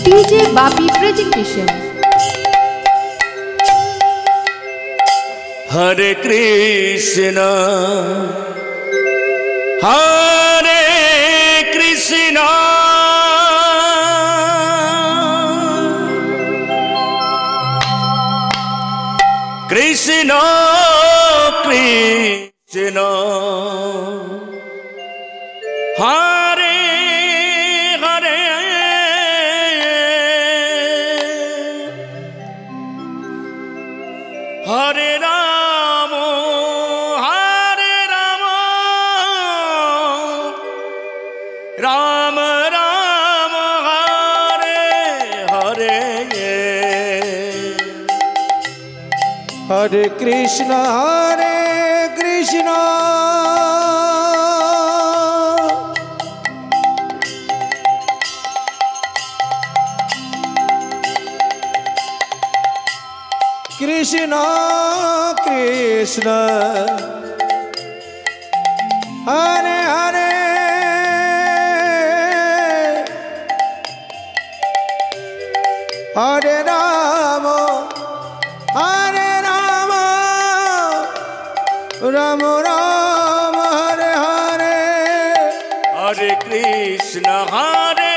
DJ Bapi presentation. Hare Krishna, Hare Krishna, Krishna Krishna, Hare Hare, Hare Rama, Hare Rama, Rama Rama, Hare Hare. Hare Krishna, Hare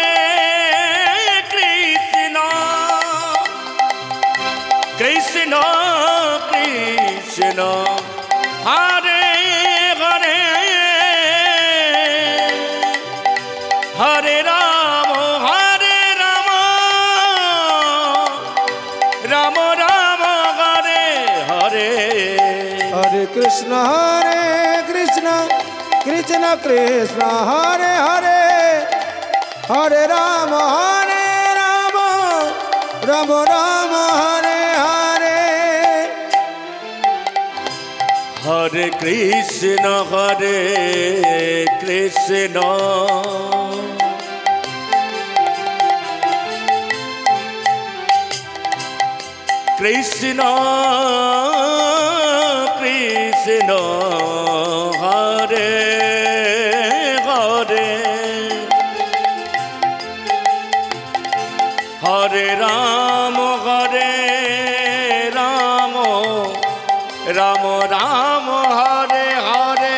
Krishna, Krishna Krishna, Hare Hare, Hare Rama, Hare Rama, Rama Rama, Hare Hare. Hare Krishna, Hare Krishna, Krishna Krishna, Hare Hare, Hare Rama, Hare Rama, Rama Rama, Hare Hare. Hare Krishna, Hare Krishna, Krishna Krishna, Hare Hare, Hare Rama, Hare Rama, Rama Rama, Hare Hare. Hare Krishna, Hare Krishna, Krishna Krishna, Hare Hare, Hare Rama, Hare Rama, Rama Rama, Hare Hare.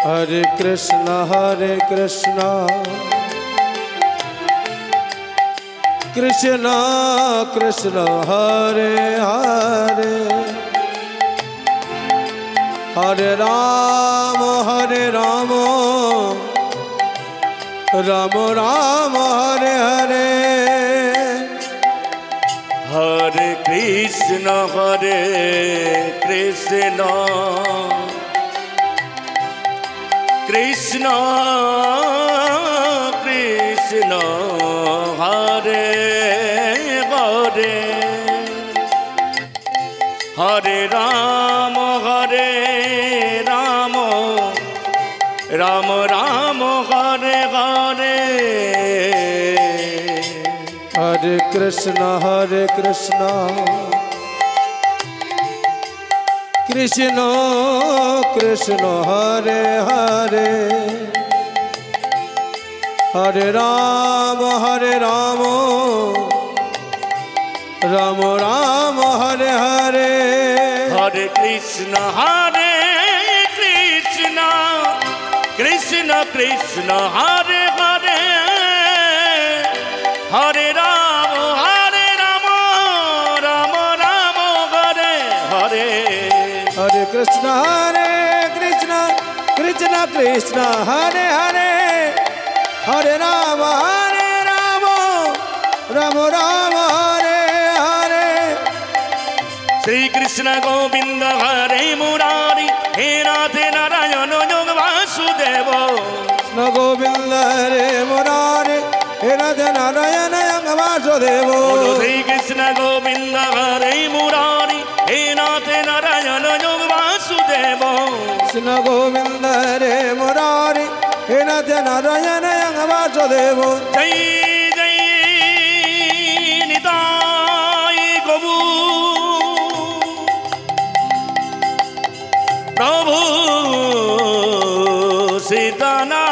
Hare Krishna, Hare Krishna, Krishna Krishna, Hare Hare, Hare Rama, Hare Rama, Rama Rama, Hare Hare. Hare Krishna, Hare Krishna, Krishna Krishna, Hare Hare, Hare Rama, Hare Rama, Rama Rama, Hare Hare. Hare Krishna, Hare Krishna, Krishna Krishna, Hare Hare, Hare Rama, Hare Rama, Rama Rama, Hare Hare. Hare Krishna, Hare Krishna, Krishna Krishna, Hare Hare, Hare Rama, Hare Rama, Rama Rama, Hare Hare. Hare Krishna, Hare Krishna, Krishna Krishna, Hare Hare, Hare Rama, Hare Rama, Rama Rama, Hare Hare. Shri Krishna Govinda, Hare Murari, He Radhe Narayana Yoga Vasudeva. Krishna Govinda, Hare Murari, He Radhe Narayana Yoga Vasudeva. Shri Krishna Govinda, Hare Murari, He Radhe Narayana Yoga Vasudeva. Krishna Govinda, Hare Murari, He Radhe Narayana Yoga Vasudeva. Jai Jai Nitai Gauru Prabhu Sitana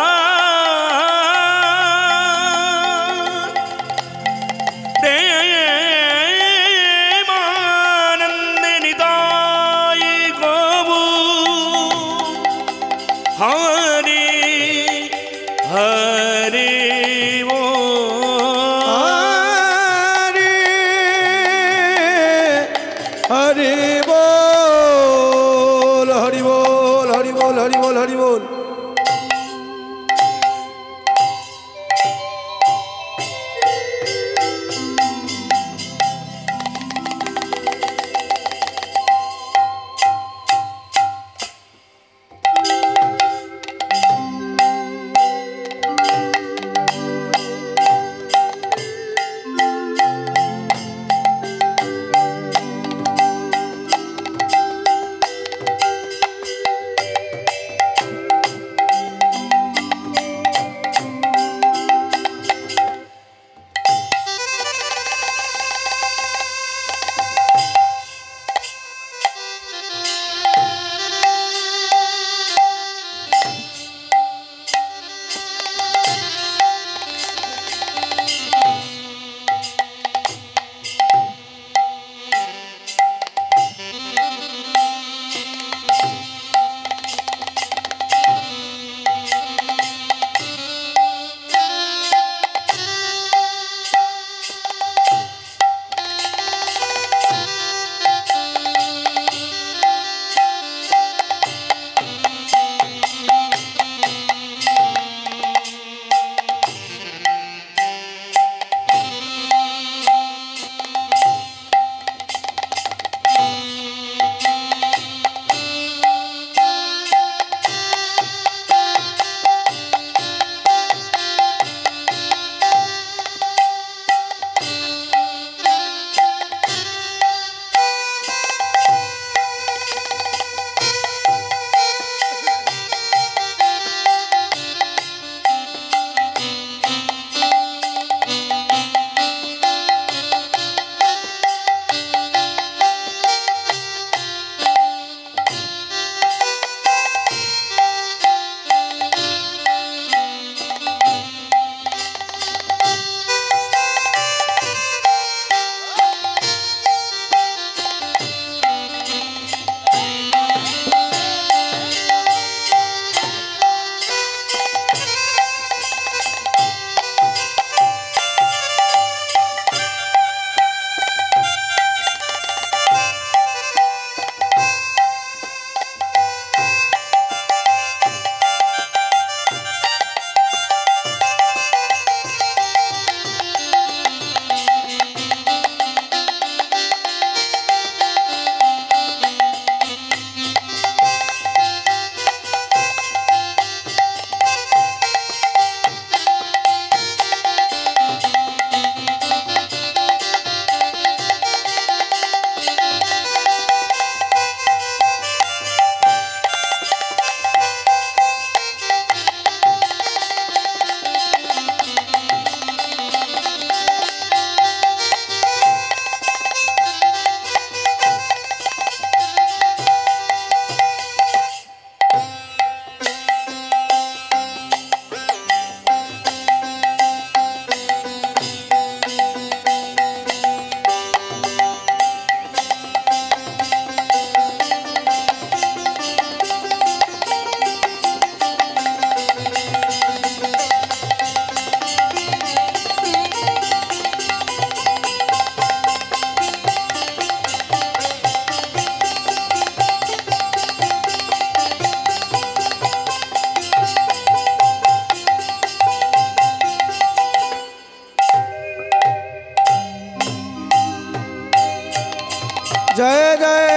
জয় জয়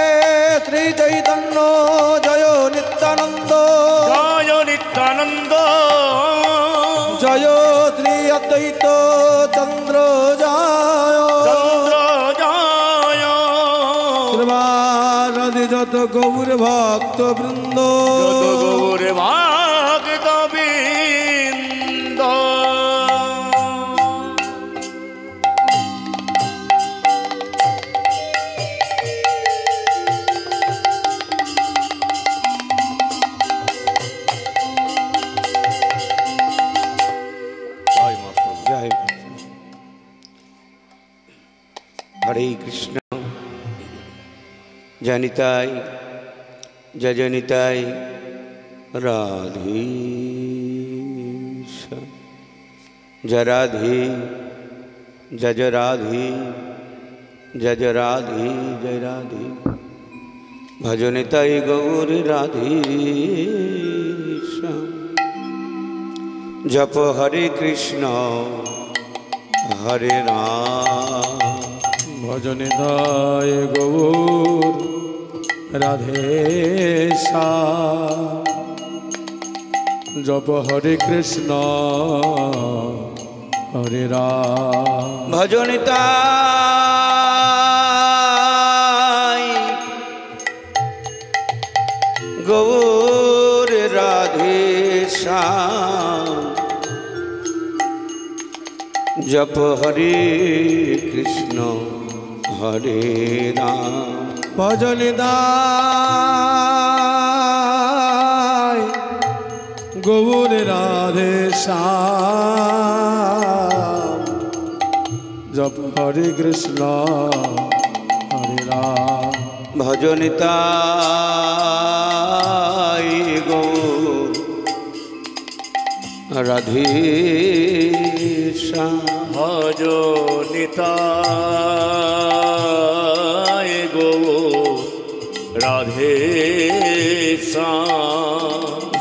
শ্রী চৈতন্য জয় নিত্যানন্দ জয় নিত্যানন্দ জয় শ্রী অদ্বৈত চন্দ্র জয় চন্দ্র জয় শ্রীবাদি যত গৌর ভক্ত বৃন্দ যত গৌর ভক্ত বৃন্দ জয় হরে কৃষ্ণ জনিতাই জজনিতাই রাধে জরাধে জজ রাধে জজ রাধে জয় রাধে ভজনিতাই গৌর রাধে জপ হরে কৃষ্ণ হরে রাম ভজনে দায় গৌর রাধে জপ হরে কৃষ্ণ হরে রাম ভজনে দায় গৌর রাধে জপ হরে কৃষ্ণ হরে রাম ভজন দায় গৌর রাধে শ্যাম জপ হরে কৃষ্ণ হরে রাম ভজন দায় গৌর রাধে ভজনিতায় গৌর রাধে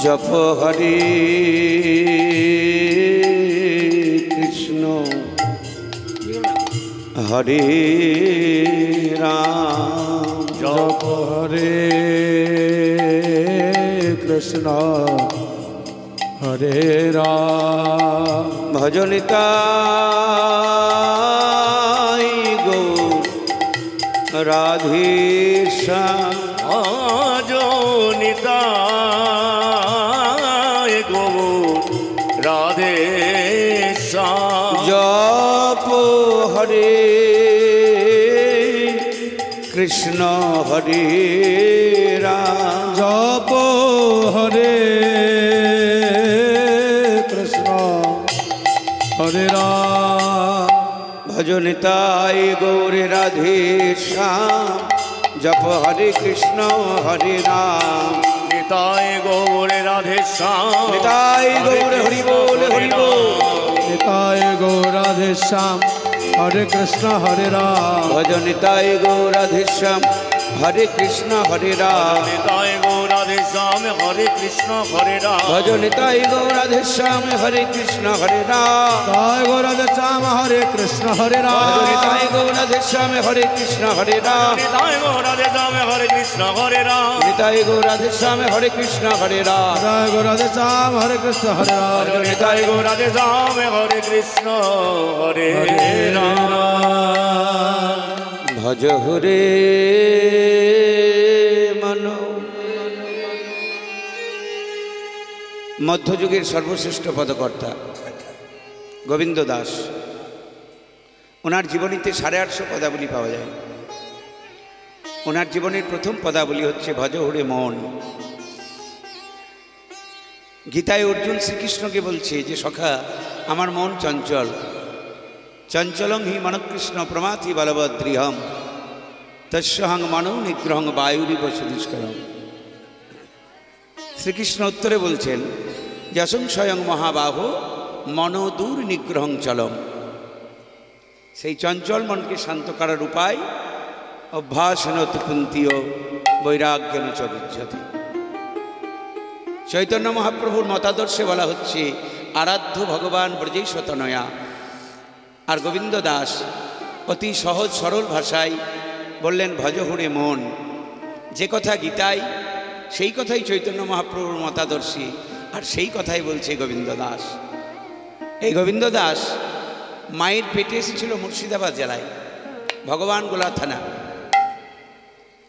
জপ হরে কৃষ্ণ হরে রাম জপ হরে কৃষ্ণ হরে রাম ভজনিতাই গৌর রাধে ভজনিতায় গৌর রাধে জপ হরে কৃষ্ণ হরে রাম জপ হরে হরে রাম ভজনিতাই গৌর রাধে শ্যাম জপ হরে কৃষ্ণ হরে রাম নিতাই গৌর রাধে শ্যাম নিতাই গৌর হরি বল হরি বল নিতাই গৌর রাধে শ্যাম হরে কৃষ্ণ হরে রাম ভজনিতাই গৌর রাধে শ্যাম হরে কৃষ্ণ হরে রাম নিতাই গৌর রাধে শ্যাম হরে কৃষ্ণ হরে রাম ভজনিতাই গৌর রাধে শ্যাম হরে কৃষ্ণ হরে রাম তাই গৌর রাধে শ্যাম হরে কৃষ্ণ হরে রাম ভজনিতাই গৌর রাধে শ্যাম হরে কৃষ্ণ হরে রাম নিতাই গৌর রাধে শ্যাম হরে কৃষ্ণ হরে রাম নিতাই গৌর রাধে শ্যাম হরে কৃষ্ণ হরে রাম নিতাই গৌর রাধে শ্যাম হরে কৃষ্ণ হরে রাম নিতাই গৌর রাধে শ্যাম হরে কৃষ্ণ হরে রাম ভজ হরে মন মধ্যযুগের সর্বশ্রেষ্ঠ পদকর্তা গোবিন্দ দাস ওনার জীবনীতে 850 পদাবলী পাওয়া যায়। ওনার জীবনের প্রথম পদাবলী হচ্ছে ভজ হরে মন। গীতায় অর্জুন শ্রীকৃষ্ণকে বলছে যে সখা আমার মন চঞ্চল, চঞ্চলং হি মনকৃষ্ণ প্রমাথি বলবদ্রিহম তস্যহং মনো নিগ্রহং বায়ুরিব সুদুষ্করম। শ্রীকৃষ্ণ উত্তরে বলছেন যশং স্বয়ং মহাবাহ মনোদূর নিগ্রহং চলম। সেই চঞ্চল মনকে শান্ত করার উপায় অভ্যাসনত কুন্তীয় বৈরাগ্যেন চ বিচ্ছতি। চৈতন্য মহাপ্রভুর মতাদর্শে বলা হচ্ছে আরাধ্য ভগবান ব্রজেশ তনয়া। আর গোবিন্দ দাস অতি সহজ সরল ভাষায় বললেন ভজহুরে মন। যে কথা গীতায়, সেই কথাই চৈতন্য মহাপ্রভুর মতাদর্শী, আর সেই কথাই বলছে গোবিন্দ দাস। এই গোবিন্দ দাস মায়ের পেটে এসেছিল মুর্শিদাবাদ জেলায়, ভগবান গোলা থানা,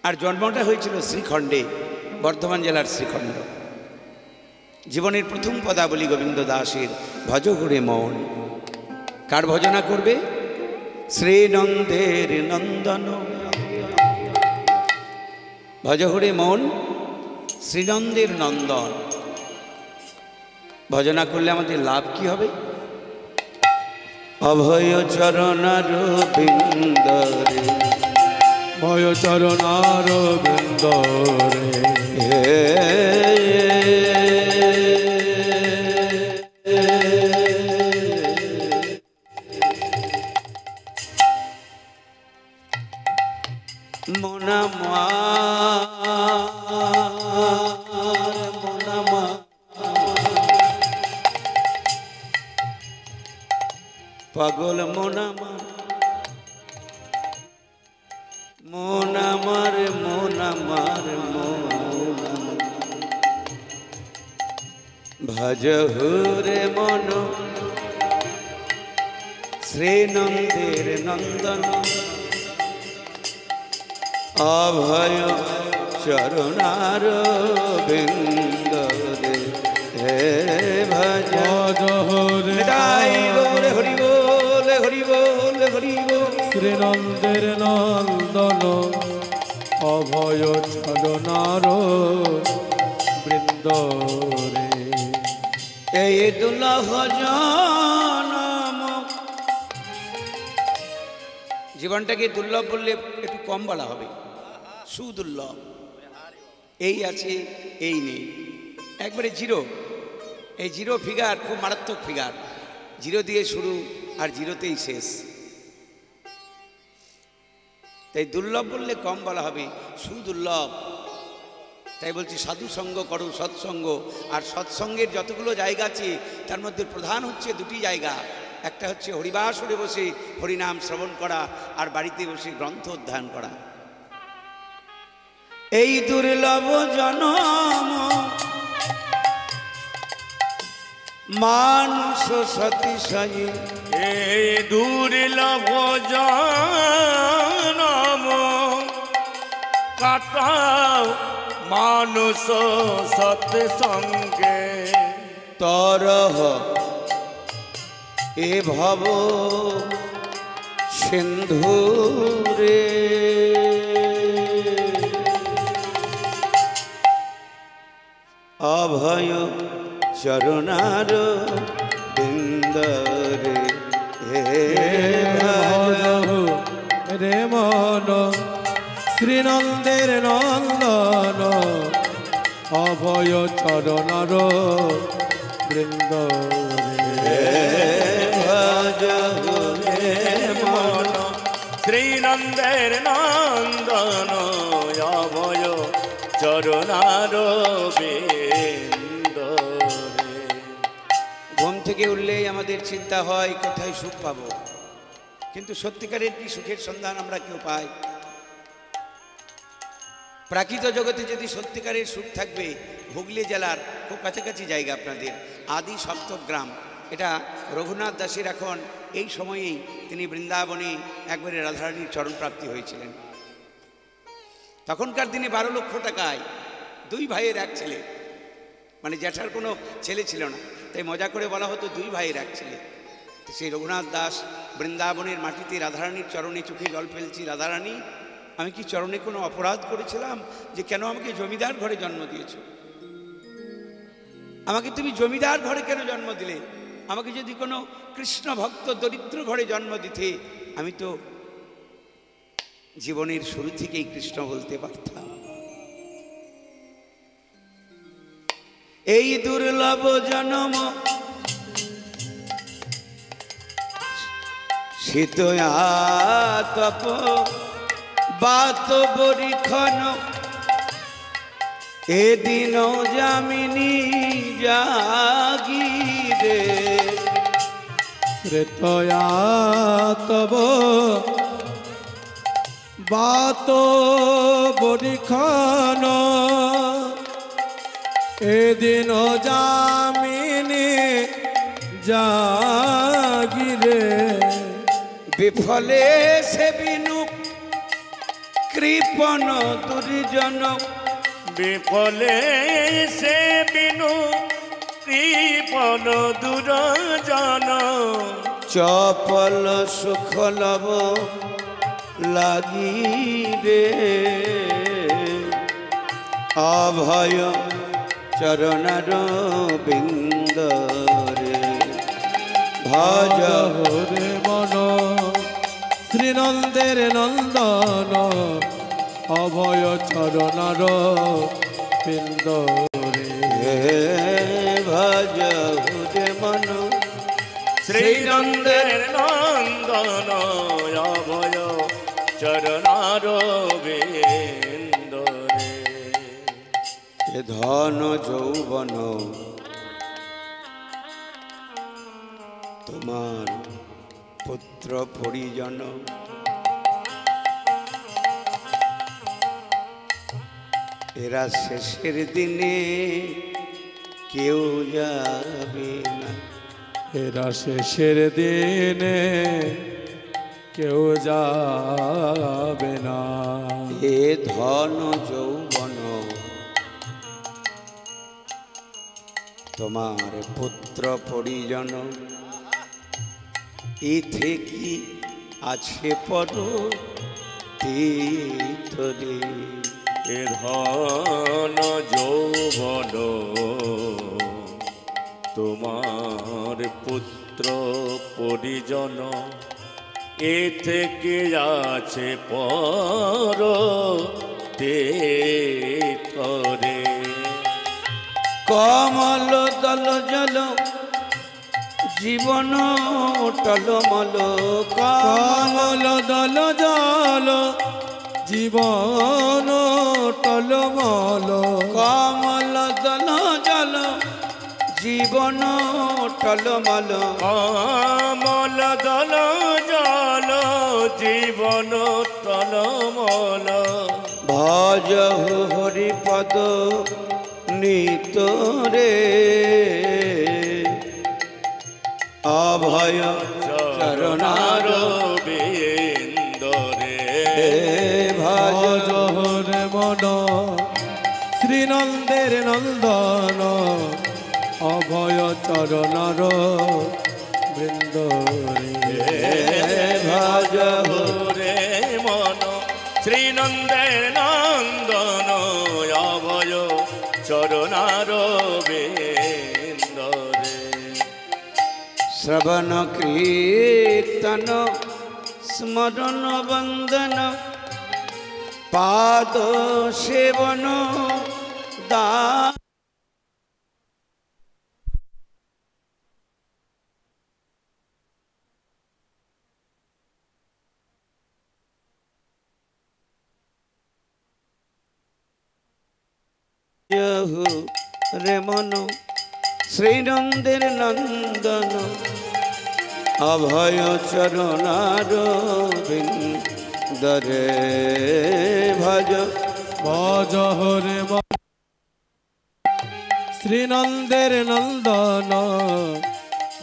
আর জন্মটা হয়েছিল শ্রীখণ্ডে, বর্ধমান জেলার শ্রীখণ্ড। জীবনের প্রথম পদাবলী গোবিন্দ দাসের ভজহুরে মন। কার ভজনা করবে? শ্রীনন্দের নন্দন। ভজহুরে মন, শ্রীনন্দের নন্দন। ভজনা করলে আমাদের লাভ কি হবে? অভয় চরণার বিন্দরে, ভয় চরণার বিন্দরে, পাগল মোনামার, মোনামার, মোনামার, মোনামার। ভজহুরে মন, শ্রীনন্দের নন্দন। অভয় চরণার বিন্দরে, হে ভজ ভজহুরে গৌরে হরি বল, হরি বল, হরি বল। শ্রীনন্দের নন্দন, অভয় চরণার বৃন্দরে। এই দুর্লভ জনম। জীবনটাকে দুর্লভ বললে একটু কম বলা হবে, সুদুর্লভ। এই আছে, এই নেই, একবারে জিরো। এই জিরো ফিগার খুব মারাত্মক ফিগার। জিরো দিয়ে শুরু আর জিরোতেই শেষ। তাই দুর্লভ বললে কম বলা হবে, সুদুর্লভ। তাই বলছি সাধু সঙ্গ করো, সৎসঙ্গ। আর সৎসঙ্গের যতগুলো জায়গা আছে তার মধ্যে প্রধান হচ্ছে দুটি জায়গা। একটা হচ্ছে হরিবাসরে বসে হরিনাম শ্রবণ করা, আর বাড়িতে বসে গ্রন্থ অধ্যয়ন করা। এই দুর্লভ জনম মানুষ সতী সাজে, এই দুর্লভ জনম কাটাও মানুষ সৎসঙ্গে। তরহ এ ভব সিন্ধুরে, অভয় চরণার বিন্দরে, হে রে মন, শ্রীনন্দের নন্দন, অভয় চরণার বৃন্দরে। ভজ হে মন, শ্রীনন্দের নন্দন, অভয় চরণার বিন্দরে। ঘুম থেকে উঠলেই আমাদের চিন্তা হয় কোথায় সুখ পাবো, কিন্তু সত্যিকারের কি সুখের সন্ধান আমরা কেউ পাই? প্রাকৃত জগতে যদি সত্যিকারের সুখ থাকবে, হুগলি জেলার খুব কাছাকাছি জায়গা আপনাদের আদি সপ্তগ্রাম, এটা রঘুনাথ দাসের এখন এই সময়েই তিনি বৃন্দাবনে একবারে রাধারানীর চরণ প্রাপ্তি হয়েছিলেন। তখনকার দিনে 12 লক্ষ টাকায় 2 ভাইয়ের 1 ছেলে, মানে জ্যাঠার কোনো ছেলে ছিল না, তাই মজা করে বলা হতো 2 ভাইয়ের 1 ছেলে। সেই রঘুনাথ দাস বৃন্দাবনের মাটিতে রাধারানীর চরণে চোখে জল ফেলছি, রাধারানী আমি কি চরণে কোনো অপরাধ করেছিলাম যে কেন আমাকে জমিদার ঘরে জন্ম দিয়েছ? আমাকে তুমি জমিদার ঘরে কেন জন্ম দিলে? আমাকে যদি কোনো কৃষ্ণ ভক্ত দরিদ্র ঘরে জন্ম দিতে, আমি তো জীবনের শুরু থেকেই কৃষ্ণ বলতে পারতাম। এই দুর্লভ জনম শীতয়া তপ বাত বরিখন, এদিন যামিনী জাগিরে। শ্রেতয়া তব বাত বরিখান এদিন জামিনী জাগিরে বিফলে সে বিনু কৃপণ দুর্জন বিফলে সে বিনু কৃপণ দুর্জন চপল সুখ লব লাগি রে অভয় চরণার বিন্দরে ভজ হরে মন শ্রীনন্দের নন্দন অভয় চরণার বিন্দরে ভজ হরে মন শ্রীনন্দের নন্দন অভয় চরণার বিন্দরে এ ধন যৌবন তোমার পুত্র পরিজন এরা শেষের দিনে কেউ যাবে না এরা শেষের দিনে কেউ যাবে না এ ধন যৌবন তোমার পুত্র পরিজন এতে কি আছে পর তীর্থরে এ ধন যৌবন তোমার পুত্র পরিজন এ থেকে আছে পর তীর্থরে কমল দল জল জীবন টলমল কমল দল জল জীবন টলমল কমল দল জল জীবন টলমল কমল দল জল জীবন টলমল ভজ হরিপদ নিতরে অভয় চরণার বিন্দরে ভজ হরে মন শ্রীনন্দের নন্দন অভয় চরণার বৃন্দরে ভজ রে মন শ্রীনন্দের নন্দন অভয় চরণার বিন্দরে শ্রবণ কীর্তন স্মরণ বন্দন পাদ সেবন দা রে মন শ্রীনন্দের নন্দন অভয় চরণার বিন্দরে ভজ ভজ হরে মন শ্রীনন্দের নন্দন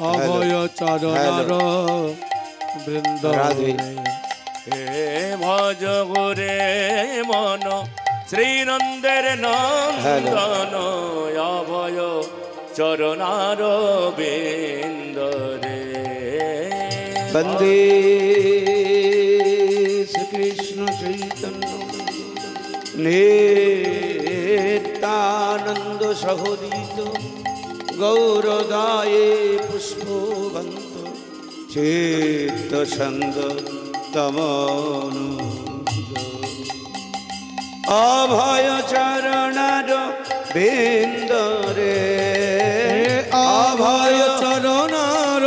অভয় চরণার বৃন্দরে হে ভজ রে মন শ্রীনন্দের নন্দন অভয় চরণার বিন্দরে বন্দে শ্রীকৃষ্ণ চৈতন্য নিত্যানন্দ সহোদিত গৌরদায়ে পুষ্পবন্ত চিত্ত সঙ্গ তমনু অভয় চরণার বিন্দরে অভয় চরণার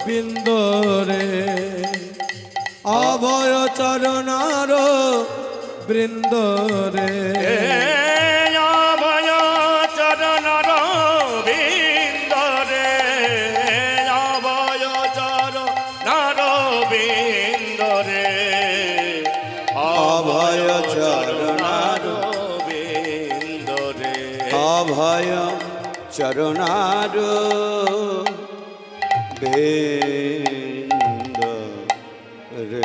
বিন্দরে অভয় চরণার বৃন্দরে অভয় চরণার বিন্দরে অভয় চরণার বিন্দরে অভয় চরণার বিন্দরে অভয় চরণার বিন্দ রে।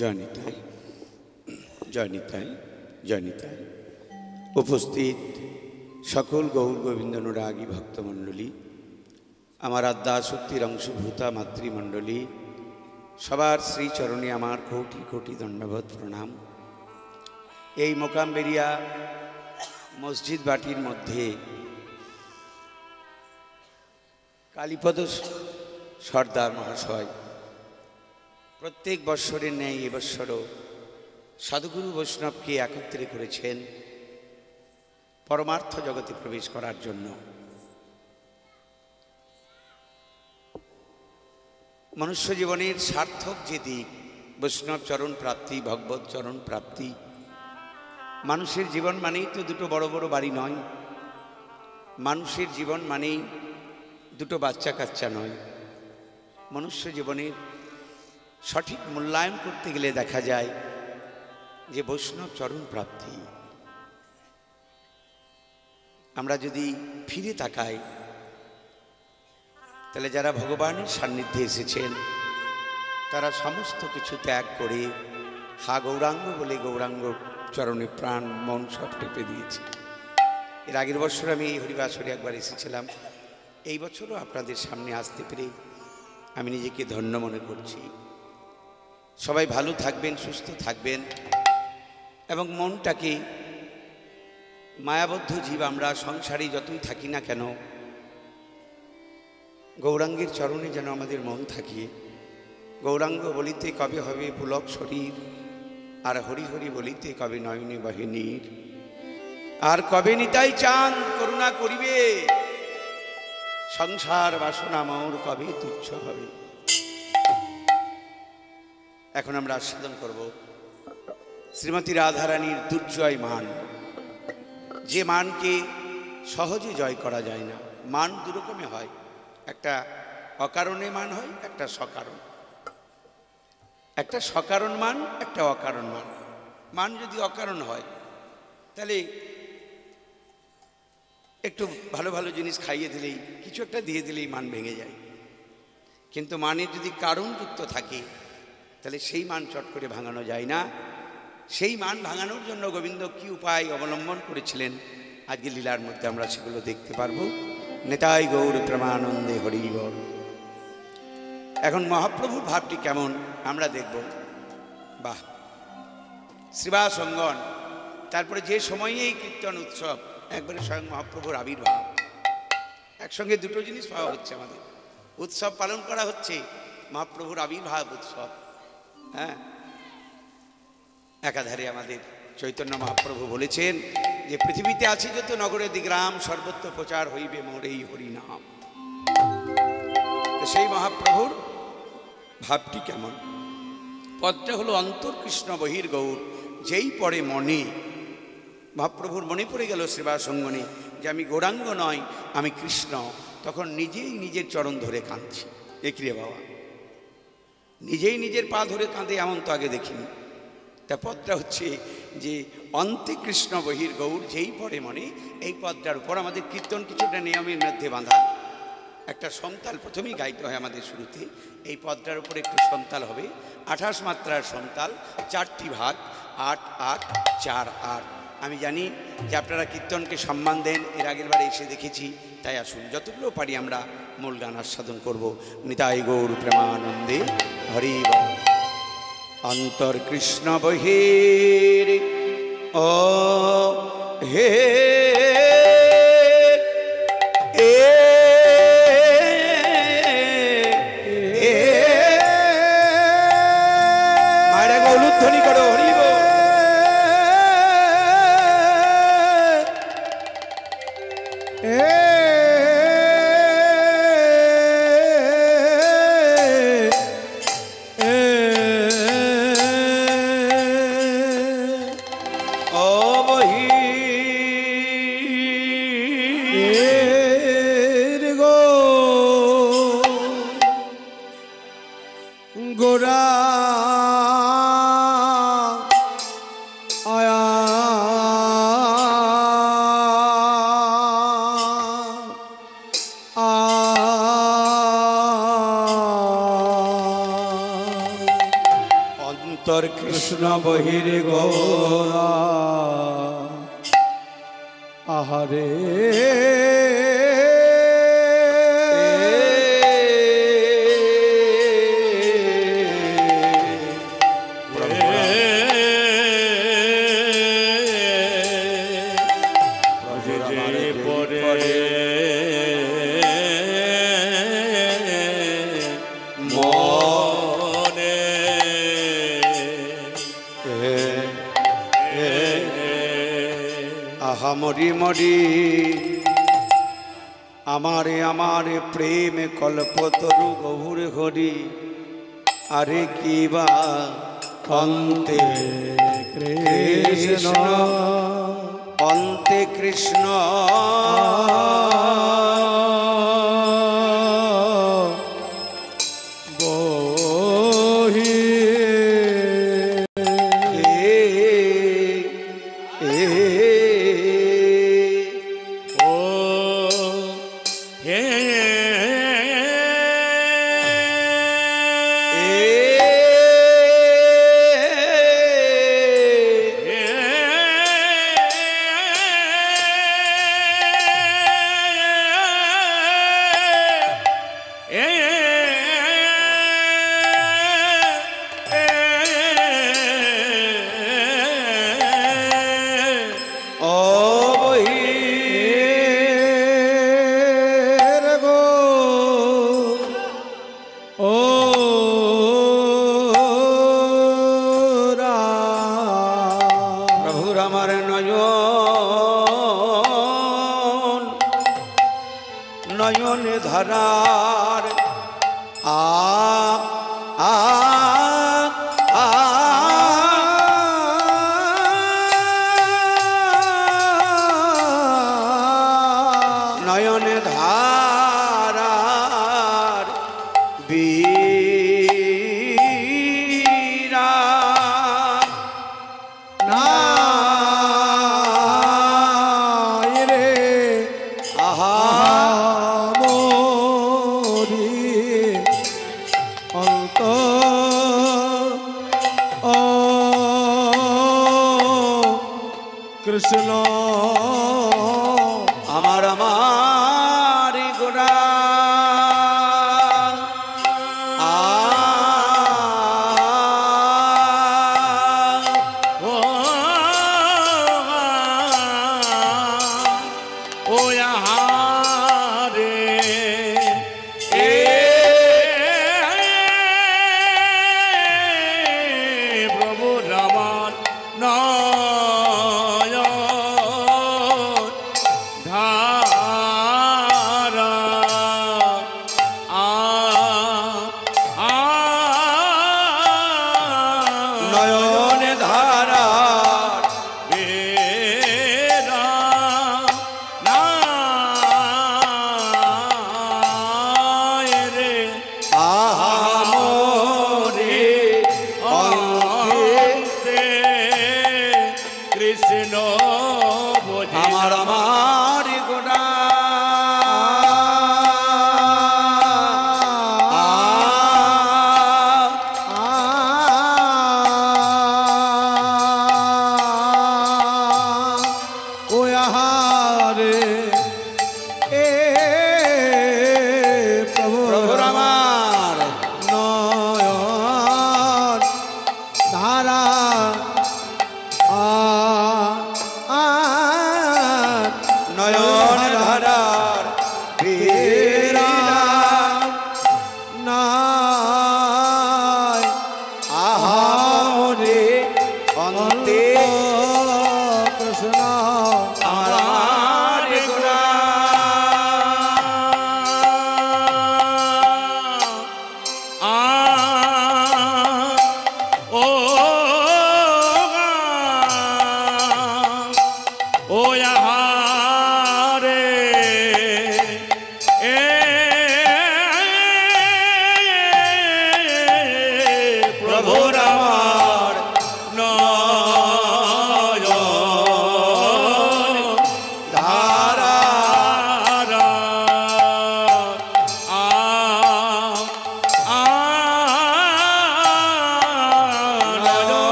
জয়নিতাই জয়নিতাই জয়নিতাই। উপস্থিত সকল গৌর গোবিন্দ অনুরাগী ভক্তমণ্ডলী, আমার আদ্যাশক্তির অংশভূতা মাতৃমণ্ডলী, সবার শ্রীচরণে আমার কোটি কোটি দণ্ডবোধ প্রণাম। এই মোকামবেরিয়া মসজিদ বাটির মধ্যে কালীপদ সর্দার মহাশয় প্রত্যেক বৎসরের ন্যায় এবৎসরও সাধুগুরু বৈষ্ণবকে একত্রে করেছেন পরমার্থ জগতে প্রবেশ করার জন্য। মনুষ্য জীবনের সার্থক যে দিক বৈষ্ণব চরণ প্রাপ্তি, ভগবত চরণ প্রাপ্তি। মানুষের জীবন মানেই তো দুটো বড় বড় বাড়ি নয়, মানুষের জীবন মানেই দুটো বাচ্চা কাচ্চা নয়। মনুষ্য জীবনের সঠিক মূল্যায়ন করতে গেলে দেখা যায় যে বৈষ্ণব চরণ প্রাপ্তি। আমরা যদি ফিরে তাকাই তাহলে যারা ভগবানের সান্নিধ্যে এসেছেন তারা সমস্ত কিছু ত্যাগ করে হা গৌরাঙ্গ বলে গৌরাঙ্গ চরণে প্রাণ মন সব টেপে দিয়েছে। এর আগের বছর আমি এই হরিবাসরে একবার এসেছিলাম, এই বছরও আপনাদের সামনে আসতে পেরে আমি নিজেকে ধন্য মনে করছি। সবাই ভালো থাকবেন, সুস্থ থাকবেন এবং মনটাকে মায়াবদ্ধ জীব আমরা সংসারে যতই থাকি না কেন গৌরাঙ্গের চরণে যেন আমাদের মন থাকে। গৌরাঙ্গ বলিতে কবে হবে পুলক শরীর, আর হরি হরি বলিতে কবে নয়নে বাহিনীর, আর কবে নিতাই চাঁদ করুণা করিবে, সংসার বাসনা মোর কবে তুচ্ছ হবে। এখন আমরা আস্বাদন করব শ্রীমতী রাধারানীর দুর্জয় মান, যে মানকে সহজে জয় করা যায় না। মান দুরকমে হয়, একটা অকারণে মান হয়, একটা সকারণ। একটা সকারণ মান, একটা অকারণ মান। মান যদি অকারণ হয় তাহলে একটু ভালো ভালো জিনিস খাইয়ে দিলেই, কিছু একটা দিয়ে দিলেই মান ভেঙে যায়। কিন্তু মানের যদি কারণযুক্ত থাকে তাহলে সেই মান চট করে ভাঙানো যায় না। সেই মান ভাঙানোর জন্য গোবিন্দ কি উপায় অবলম্বন করেছিলেন আজকে লীলার মধ্যে আমরা সেগুলো দেখতে পারবো। নেতাই গৌর প্রেমানন্দে হরি বল। এখন মহাপ্রভুর ভাবটি কেমন আমরা দেখব। বাহ, শ্রীবাস অঙ্গন, তারপরে যে সময়ে এই কীর্তন উৎসব, একবারে স্বয়ং মহাপ্রভুর আবির্ভাব, একসঙ্গে দুটো জিনিস পাওয়া হচ্ছে। আমাদের উৎসব পালন করা হচ্ছে, মহাপ্রভুর আবির্ভাব উৎসব। হ্যাঁ, একাধারে আমাদের চৈতন্য মহাপ্রভু বলেছেন যে পৃথিবীতে আছে যত নগরে দিগ্রাম সর্বত্র প্রচার হইবে মোর এই হরিনাম। সেই মহাপ্রভুর ভাবটি কেমন? পদটা হলো অন্তর কৃষ্ণ বহির গৌর। যেই পড়ে মনে, মহাপ্রভুর মনে পড়ে গেল শ্রীবাস অঙ্গনে যে আমি গৌরাঙ্গ নয়, আমি কৃষ্ণ, তখন নিজেই নিজের চরণ ধরে কাঁদছি। একরে বাবা, নিজেই নিজের পা ধরে কাঁদে এমন তো আগে দেখিনি। তা পদটা হচ্ছে যে অন্তে কৃষ্ণ বহির গৌর, যেই পড়ে মনে। এই পদটার উপর আমাদের কীর্তন কিছুটা নিয়মের মধ্যে বাঁধা। একটা সন্তাল প্রথমেই গাইতে হয় আমাদের শুরুতে। এই পদটার উপরে একটু সন্তাল হবে, 28 মাত্রার সন্তাল, 4টি ভাগ, 8 8 4 8। আমি জানি যে আপনারা কীর্তনকে সম্মান দেন, এর আগের বারে এসে দেখেছি। তাই আসুন যতগুলো পারি আমরা মূল গান আস্বাদন করব। নিতাই গৌর প্রেমানন্দে হরি বল। অন্তর কৃষ্ণ বহির ও হে মায়েরা গৌলুধ্বনি করো হরি বল। গোরা আয়া অন্তর কৃষ্ণ বহির গোরা আহারে মরি মরি আমারে আমারে প্রেম কল্পতরু গৌর হরি। আরে কি বা অন্তে কৃষ্ণ, অন্তে কৃষ্ণ নয়নে ধারার নয়নে ধারার বীরা কৃষ্ণ আমার আমার গোরা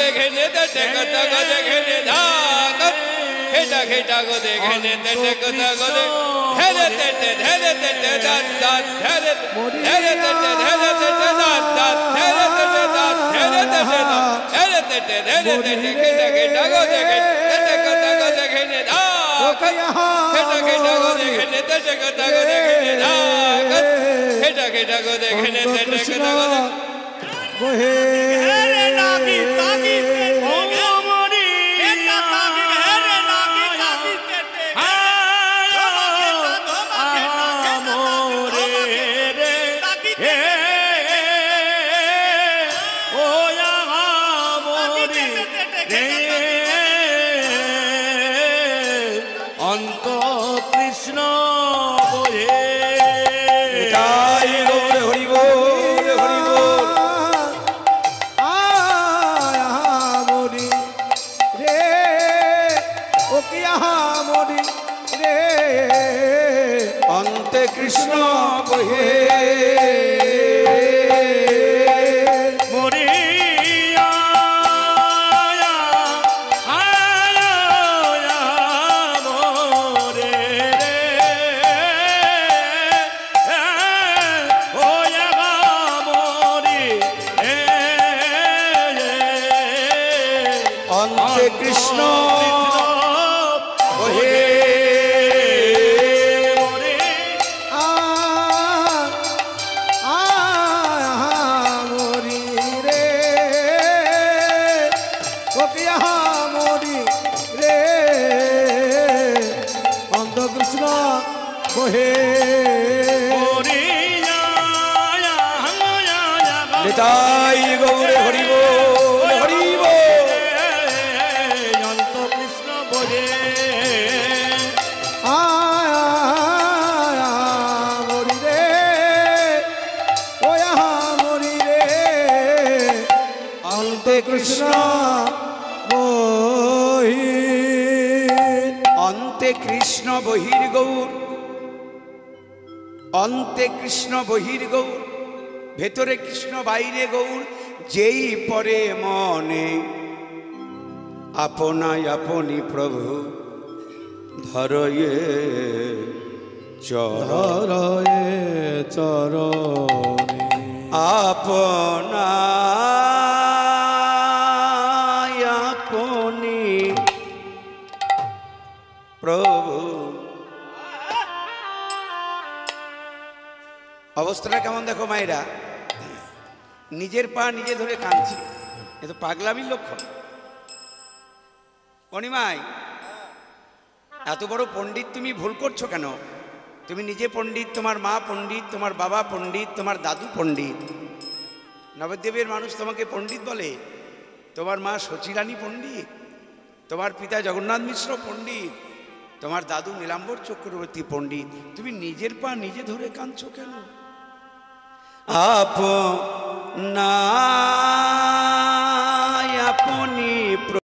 দেখে নে তেটে কথা গো দেখে নে ধাক খেটা খেটা গো দেখে নে তেটে কথা গো ধেরে তেটে দাঁত দাঁত ধেরে তেটে দাঁত দাঁত ধেরে তেটে দাঁত ধেরে তেটে খেটা খেটা গো দেখে তেটে কথা গো দেখে নে ধাক খেটা খেটা গো দেখে নে তেটে কথা গো দেখে নে ধাক খেটা খেটা গো দেখে নে তেটে কথা গো বহে হেরে লাগি তাগি ও মরি এটা তাগি হেরে লাগি তাগি তেতে মোরে রে হে ও মোরি রে অন্ত কৃষ্ণ বহে তাই গৌর হরি বল হরি বল। মরি রে ও কি মরি রে অন্তে কৃষ্ণ বহে মরিয়া মোরে রে ও মোরি অন্তে কৃষ্ণ বহে মরি রে ও কি মরি রে অন্ধ কৃষ্ণ বহে নিতাই গৌর হরি বল হরি বল। অন্ত কৃষ্ণ বলে মরি রে ও মরি রে অন্তে কৃষ্ণ বহি অন্তে কৃষ্ণ বহির গৌর অন্তে কৃষ্ণ বহির গৌর ভেতরে কৃষ্ণ বাইরে গৌর যেই পরে মনে আপনাই আপনি প্রভু ধরয়ে চর ধরয়ে চরণে আপনাই আপনি প্রভু। অবস্থাটা কেমন দেখো মায়েরা, নিজের পা নিজে ধরে কাঁদছে, এ তো পাগলামির লক্ষণ। অনিমাই, এত বড় পণ্ডিত তুমি ভুল করছো কেন? তুমি নিজে পণ্ডিত, তোমার মা পণ্ডিত, তোমার বাবা পণ্ডিত, তোমার দাদু পণ্ডিত। নবদ্বীপের মানুষ তোমাকে পণ্ডিত বলে। তোমার মা শচীরানী পণ্ডিত, তোমার পিতা জগন্নাথ মিশ্র পণ্ডিত, তোমার দাদু নীলাম্বর চক্রবর্তী পণ্ডিত। তুমি নিজের পা নিজে ধরে কাঁদছো কেন? আপনা আপনি